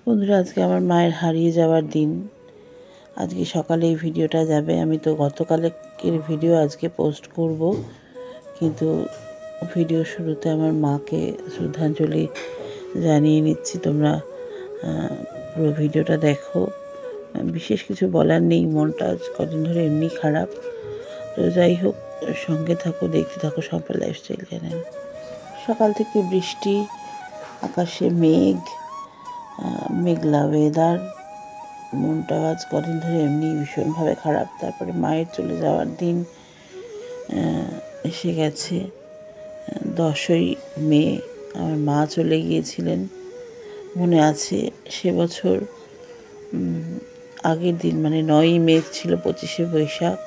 বন্ধুরা, আজকে আমার মায়ের হারিয়ে যাওয়ার দিন। আজকে সকালে এই ভিডিওটা যাবে। আমি তো গতকালের ভিডিও আজকে পোস্ট করব, কিন্তু ভিডিও শুরুতে আমার মাকে শ্রদ্ধাঞ্জলি জানিয়ে নিচ্ছি। তোমরা পুরো ভিডিওটা দেখো। বিশেষ কিছু বলার নেই, মনটা আজ কদিন ধরে এমনি খারাপ। তো যাই হোক, সঙ্গে থাকো, দেখতে থাকো সম্পা লাইফস্টাইল চ্যানেল। সকাল থেকে বৃষ্টি, আকাশে মেঘলা ওয়েদার। মনটা আজ কদিন ধরে এমনি ভীষণভাবে খারাপ। তারপরে মায়ের চলে যাওয়ার দিন এসে গেছে। 10ই মে আমার মা চলে গিয়েছিলেন। মনে আছে সে বছর আগের দিন, মানে 9ই মে ছিল 25শে বৈশাখ।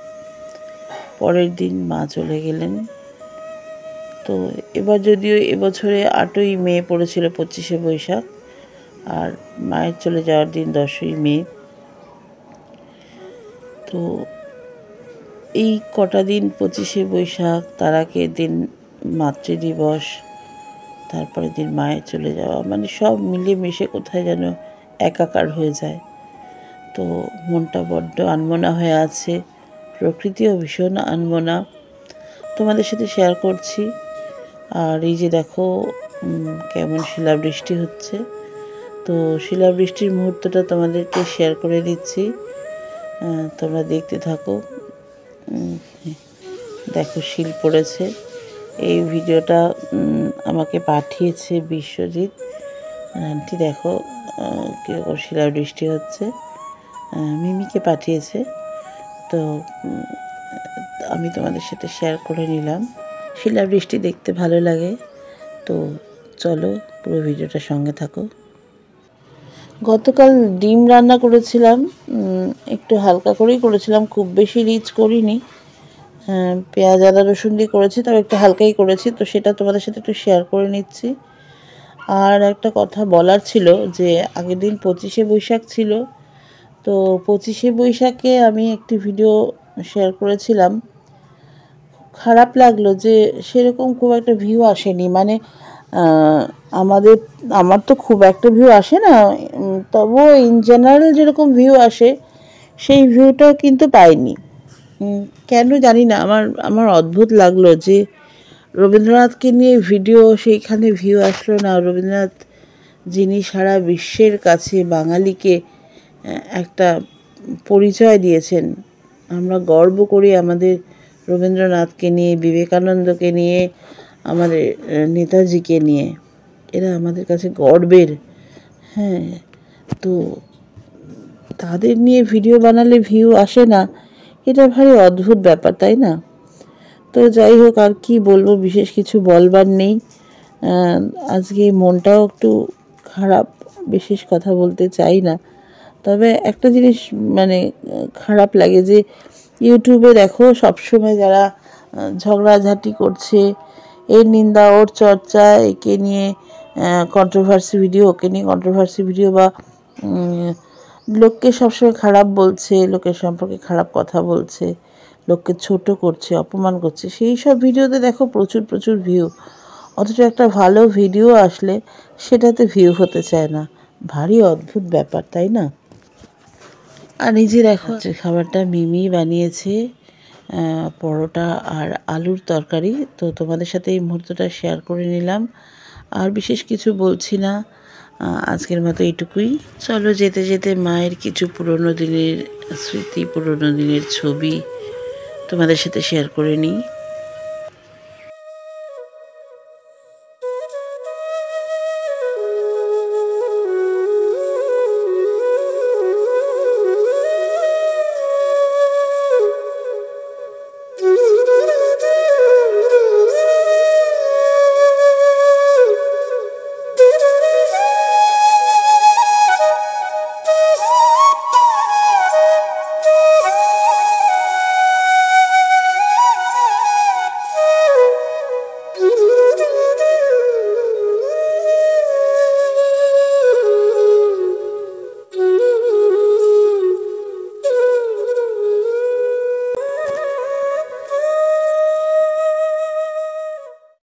পরের দিন মা চলে গেলেন। তো এবার যদিও এবছরে 8ই মে পড়েছিল 25শে বৈশাখ, আর মায়ের চলে যাওয়ার দিন 10ই মে। তো এই কটা দিন 25শে বৈশাখ, তার আগের দিন মাতৃদিবস, তারপরের দিন মায়ের চলে যাওয়া, মানে সব মিলে মিশে কোথায় যেন একাকার হয়ে যায়। তো মনটা বড্ড আনমনা হয়ে আছে, প্রকৃতিও ভীষণ আনমনা। তোমাদের সাথে শেয়ার করছি। আর এই যে দেখো কেমন শিলাবৃষ্টি হচ্ছে। তো শিলাবৃষ্টির মুহূর্তটা তোমাদেরকে শেয়ার করে দিচ্ছি, তোমরা দেখতে থাকো। দেখো শিল পড়েছে। এই ভিডিওটা আমাকে পাঠিয়েছে বিশ্বজিৎ। আন্টি দেখো কীরকম শিলাবৃষ্টি হচ্ছে, মিমিকে পাঠিয়েছে। তো আমি তোমাদের সাথে শেয়ার করে নিলাম। শিলাবৃষ্টি দেখতে ভালো লাগে। তো চলো পুরো ভিডিওটা সঙ্গে থাকো। গতকাল ডিম রান্না করেছিলাম, একটু হালকা করেই করেছিলাম, খুব বেশি রিচ করিনি। পেঁয়াজ আদা রসুন দিয়ে করেছি, তবে একটু হালকাই করেছি। তো সেটা তোমাদের সাথে একটু শেয়ার করে নিচ্ছি। আর একটা কথা বলার ছিল যে আগের দিন 25শে বৈশাখ ছিল। তো 25শে বৈশাখে আমি একটি ভিডিও শেয়ার করেছিলাম। খারাপ লাগলো যে সেরকম খুব একটা ভিউ আসেনি। মানে আমার তো খুব একটা ভিউ আসে না, তবুও ইন জেনারেল যেরকম ভিউ আসে সেই ভিউটাও কিন্তু পাইনি। কেন জানি না, আমার অদ্ভুত লাগলো যে রবীন্দ্রনাথকে নিয়ে ভিডিও, সেইখানে ভিউ আসলো না। রবীন্দ্রনাথ যিনি সারা বিশ্বের কাছে বাঙালিকে একটা পরিচয় দিয়েছেন। আমরা গর্ব করি আমাদের রবীন্দ্রনাথকে নিয়ে, বিবেকানন্দকে নিয়ে, আমাদের নেতাজিকে নিয়ে। এরা আমাদের কাছে গর্বের। হ্যাঁ, তো তাদের নিয়ে ভিডিও বানালে ভিউ আসে না, এটা ভারী অদ্ভুত ব্যাপার, তাই না? তো যাই হোক, আর কি বলবো, বিশেষ কিছু বলবার নেই। আজকে মনটাও একটু খারাপ, বিশেষ কথা বলতে চাই না। তবে একটা জিনিস মানে খারাপ লাগে যে ইউটিউবে দেখো সবসময় যারা ঝগড়াঝাটি করছে, এর নিন্দা ওর চর্চা, একে নিয়ে কন্ট্রোভার্সি ভিডিও, ওকে নিয়ে কন্ট্রোভার্সি ভিডিও, বা লোককে সবসময় খারাপ বলছে, লোকের সম্পর্কে খারাপ কথা বলছে, লোককে ছোট করছে, অপমান করছে, সেই সব ভিডিওতে দেখো প্রচুর প্রচুর ভিউ। অথচ একটা ভালো ভিডিও আসলে সেটাতে ভিউ হতে চায় না। ভারী অদ্ভুত ব্যাপার, তাই না? আর এই যে দেখো খাবারটা মিমি বানিয়েছে, পরোটা আর আলুর তরকারি। তো তোমাদের সাথে এই মুহূর্তটা শেয়ার করে নিলাম। আর বিশেষ কিছু বলছি না, আজকের মতো এইটুকুই। চলো যেতে যেতে মায়ের কিছু পুরনো দিনের স্মৃতি, পুরনো দিনের ছবি তোমাদের সাথে শেয়ার করে নিই।